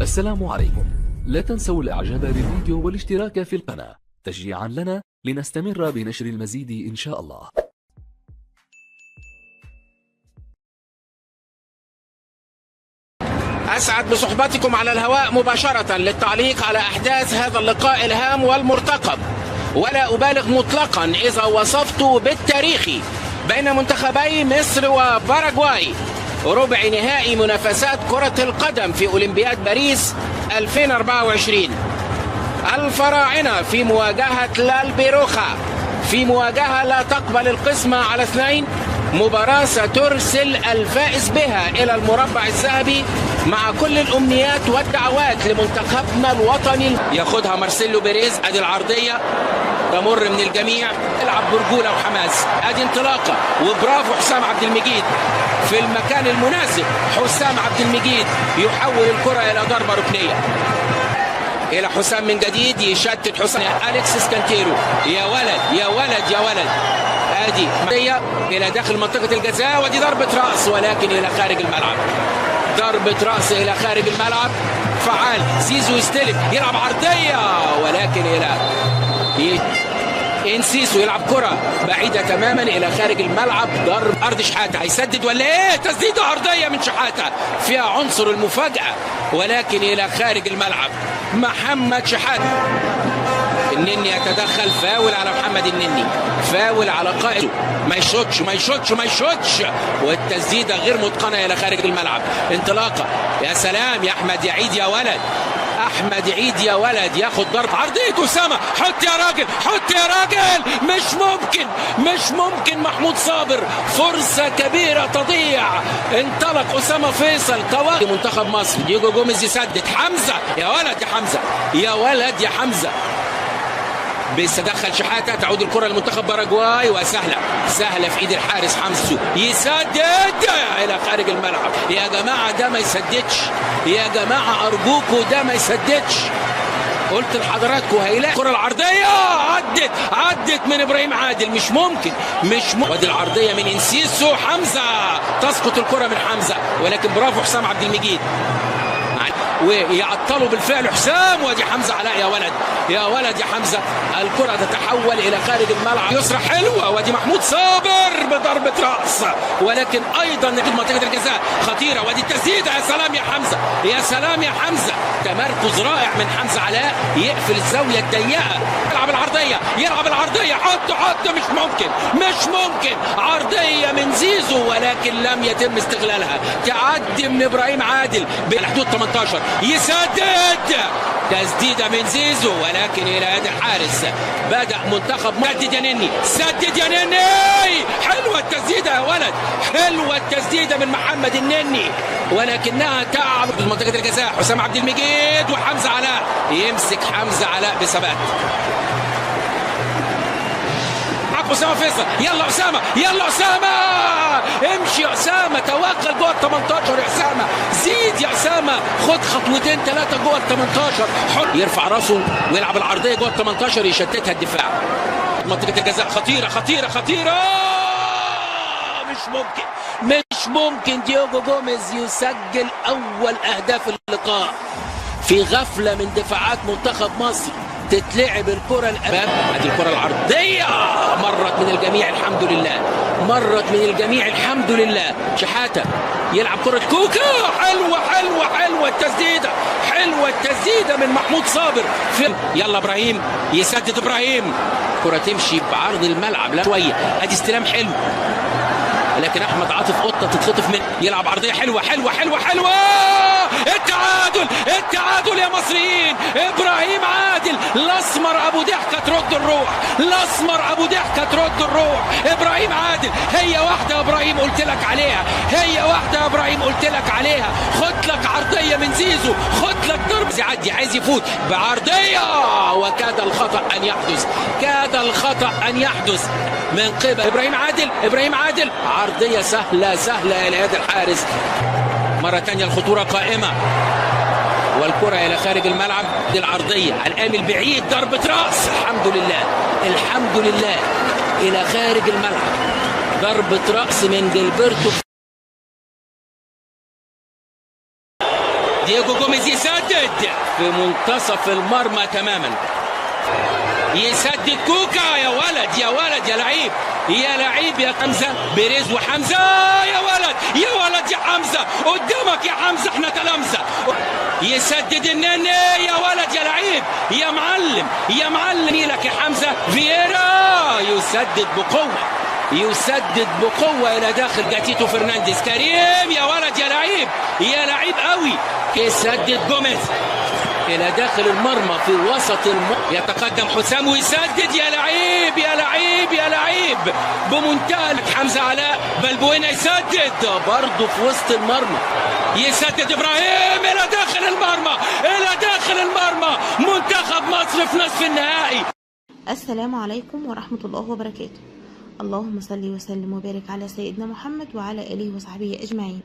السلام عليكم. لا تنسوا الاعجاب بالفيديو والاشتراك في القناة تشجيعا لنا لنستمر بنشر المزيد إن شاء الله. أسعد بصحبتكم على الهواء مباشرة للتعليق على أحداث هذا اللقاء الهام والمرتقب، ولا أبالغ مطلقا إذا وصفت بالتاريخي بين منتخبي مصر وباراغواي ربع نهائي منافسات كرة القدم في أولمبياد باريس 2024. الفراعنة في مواجهة لالبيروخا، في مواجهة لا تقبل القسمة على اثنين، مباراة سترسل الفائز بها إلى المربع الذهبي مع كل الأمنيات والدعوات لمنتخبنا الوطني. ياخدها مارسيلو بيريز، ادي العرضية تمر من الجميع، يلعب برجولة وحماس، ادي انطلاقة وبرافو حسام عبد المجيد في المكان المناسب. حسام عبد المجيد يحول الكرة إلى ضربة ركنية إلى حسام من جديد، يشتت حسام أليكسيس كانتيرو، يا ولد يا ولد يا ولد، ادي إلى داخل منطقة الجزاء، ودي ضربة رأس ولكن إلى خارج الملعب. ضربة رأس إلى خارج الملعب، فعال. زيزو يستلم، يلعب عرضية ولكن إلى انسيسو يلعب كرة بعيدة تماما إلى خارج الملعب. ضرب أرض شحاتة، هيسدد ولا إيه؟ تسديدة عرضية من شحاتة فيها عنصر المفاجأة ولكن إلى خارج الملعب. محمد شحاتة، النني يتدخل، فاول على محمد النني، فاول على قائده، ما يشوتش ما يشوتش ما يشوتش، والتسديده غير متقنه الى خارج الملعب. انطلاقه، يا سلام يا احمد يا عيد يا ولد، احمد عيد يا ولد، ياخد ضرب عرضيه اسامه، حط يا راجل حط يا راجل، مش ممكن مش ممكن. محمود صابر، فرصه كبيره تضيع. انطلق اسامه فيصل كواكب منتخب مصر. دييجو جوميز يسدد، حمزه يا ولد يا حمزه يا ولد يا حمزه، بيتدخل شحاتة، تعود الكرة لمنتخب باراغواي وسهلة سهلة في ايد الحارس حمزة، يسدد الى خارج الملعب. يا جماعة ده ما يسددش، يا جماعة ارجوكوا ده ما يسددش. قلت لحضراتكم هيلاقي الكرة العرضية، عدت من ابراهيم عادل، مش ممكن ودي العرضية من انسيسو، حمزة تسقط الكرة من حمزة ولكن برافو حسام عبد المجيد، ويعطلوا بالفعل حسام، ودي حمزة علاء يا ولد يا ولد يا حمزة. الكرة تتحول إلى خارج الملعب، يسرى حلوة، ودي محمود صابر بضربة رأس ولكن أيضا نجد منطقة الجزاء خطيرة، ودي التسديدة، يا سلام يا حمزة يا سلام يا حمزة، تمركز رائع من حمزة علاء، يقفل الزاوية الضيقة، يلعب العرضية حط مش ممكن عرضية من زيزو ولكن لم يتم استغلالها، تعدي من إبراهيم عادل بالحدود 18، يسدد، تسديدة من زيزو ولكن إلى يد الحارس. بدأ منتخب سدد يا نني، حلوة التسديدة يا ولد، حلوة التسديدة من محمد النني ولكنها تعب منطقة الجزاء. حسام عبد المجيد وحمزة علاء، يمسك حمزة علاء بثبات. أسامة فيصل، يلا أسامة يلا أسامة، امشي يا أسامة، توغل جوه ال 18 يا أسامة، زيد يا أسامة، خد خطوتين ثلاثة جوه ال 18، يرفع راسه ويلعب العرضية جوه ال 18، يشتتها الدفاع. منطقة الجزاء خطيرة خطيرة خطيرة، مش ممكن دييجو جوميز يسجل أول أهداف اللقاء في غفلة من دفاعات منتخب مصر. تتلعب الكرة الأمام، ادي الكرة العرضية مرت من الجميع الحمد لله، مرت من الجميع الحمد لله. شحاتة يلعب كرة كوكا، حلوة التسديدة، حلوة التسديدة من محمود صابر. يلا ابراهيم يسدد، ابراهيم كرة تمشي بعرض الملعب لا شوية، ادي استلام حلو لكن احمد عاطف قطة تتخطف منه، يلعب عرضية حلوة التعادل يا مصريين. ابراهيم عادل، الاسمر ابو ضحكه ترد الروح، الاسمر ابو ضحكه ترد الروح. ابراهيم عادل، هي واحده يا ابراهيم قلت لك عليها، هي واحده يا ابراهيم قلت لك عليها، خد لك عرضيه من زيزو، خد لك ضرب، يعدي عايز يفوت بعرضيه، وكاد الخطا ان يحدث، كاد الخطا ان يحدث من قبل ابراهيم عادل، عرضيه سهله الى يد الحارس. مرة تانية الخطورة قائمة والكرة إلى خارج الملعب، دي العرضية على الآمل بعيد، ضربة رأس، الحمد لله إلى خارج الملعب، ضربة رأس من جilberto. دييجو جوميز يسدد في منتصف المرمى تماما. يسدد كوكا، يا ولد يا ولد يا لعيب يا لعيب يا حمزه. بيريز وحمزه، يا ولد يا ولد يا حمزه، قدامك يا حمزه، احنا تلامذه. يسدد النني، يا ولد يا لعيب يا معلم يا معلم لك يا حمزه. فييرا يسدد بقوه، يسدد بقوه الى داخل جاتيتو فرنانديز. كريم، يا ولد يا لعيب يا لعيب قوي. يسدد جوميز الى داخل المرمى في وسط يتقدم حسام ويسدد، يا لعيب يا لعيب يا لعيب بمنتهى. حمزه علاء، بلبوينا يسدد برضه في وسط المرمى. يسدد ابراهيم الى داخل المرمى، الى داخل المرمى. منتخب مصر في نصف النهائي. السلام عليكم ورحمة الله وبركاته. اللهم صل وسلم وبارك على سيدنا محمد وعلى آله وصحبه أجمعين.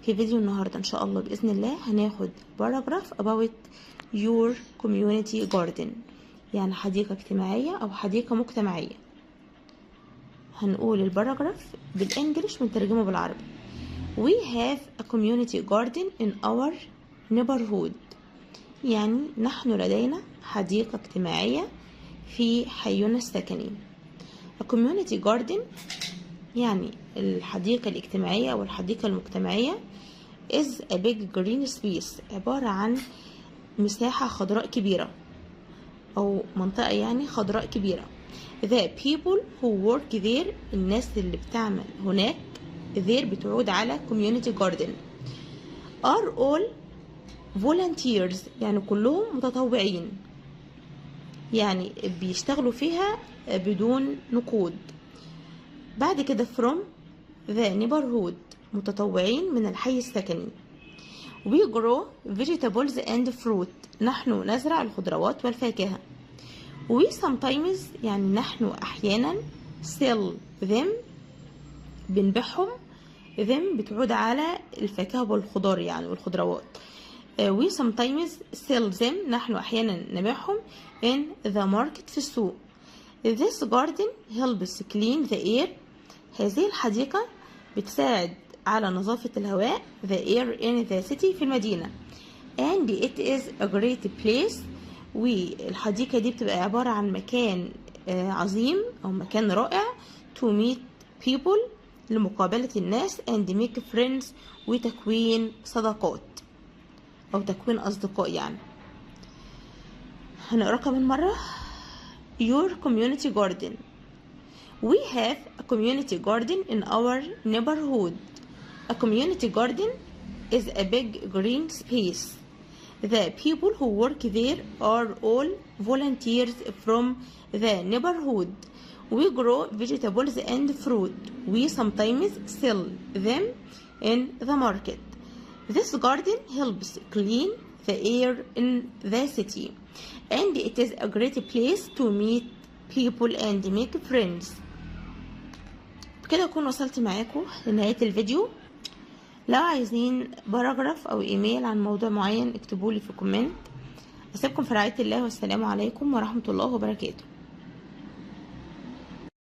في فيديو النهاردة إن شاء الله بإذن الله هناخد paragraph about your community garden، يعني حديقة اجتماعية أو حديقة مجتمعية. هنقول الباراجراف بالإنجليش ونترجمه بالعربي. We have a community garden in our neighborhood، يعني نحن لدينا حديقة اجتماعية في حينا السكني. A community garden يعني الحديقة الاجتماعية أو الحديقة المجتمعية is a big green space، عبارة عن مساحة خضراء كبيرة أو منطقة يعني خضراء كبيرة. The people who work there، الناس اللي بتعمل هناك، there بتعود على community garden، are all volunteers، يعني كلهم متطوعين، يعني بيشتغلوا فيها بدون نقود. بعد كده from the neighborhood، متطوعين من الحي السكني. we grow vegetables and fruit، نحن نزرع الخضروات والفاكهة. we sometimes، يعني نحن أحيانا sell them، بنبيعهم. them بتعود على الفاكهة والخضار يعني والخضروات. we sometimes sell them، نحن أحيانا نبيعهم in the market، في السوق. this garden helps clean the air، هذه الحديقة بتساعد على نظافة الهواء the air in the city، في المدينة. and it is a great place، والحديقة دي بتبقى عبارة عن مكان عظيم أو مكان رائع to meet people، لمقابلة الناس and make friends، وتكوين صداقات أو تكوين أصدقاء يعني. هنقرأ كمان مرة. your community garden. We have a community garden in our neighborhood. A community garden is a big green space. The people who work there are all volunteers from the neighborhood. We grow vegetables and fruit. We sometimes sell them in the market. This garden helps clean the air in the city, and it is a great place to meet people and make friends. بكده أكون وصلت معاكم لنهاية الفيديو. لو عايزين باراجراف أو إيميل عن موضوع معين اكتبولي في كومنت. أسيبكم في رعاية الله، والسلام عليكم ورحمة الله وبركاته.